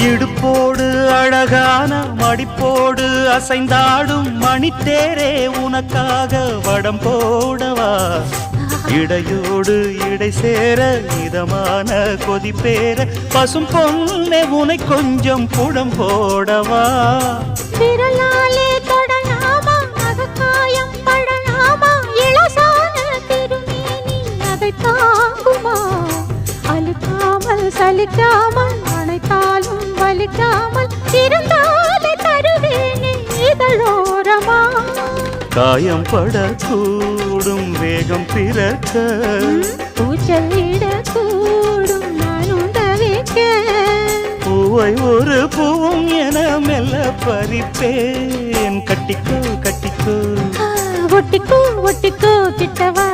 இடுப்போடு அழகான மடிப்போடு அசைந்தாடும் மணித்தேரே உனக்காக வடம் போடவா இடையோடு இடை சேர இதமான கொதிப்பேர பசும் பொன்னே உனை கொஞ்சம் புடம் போடவா விரலாலே தொடலாமா அகக்காயம் படலாமா இளசான திருமேனி அதை தாங்குமா அழுக்காமல் சலிக்காமல் அணைத்தாலும் வலிக்காமல் இருந்தாலே தருவேனே இதழோரமா காயம் படக்கூடும் வேகம் பிறக்க பூச்சலிடக்கூடும் நானும் தவிக்க பூவை ஒரு பூவும் என மெல்ல பறிப்பேன் கட்டிக்கோ கட்டிக்கோ ஒட்டிக்கோ ஒட்டிக்கோ கிட்டவா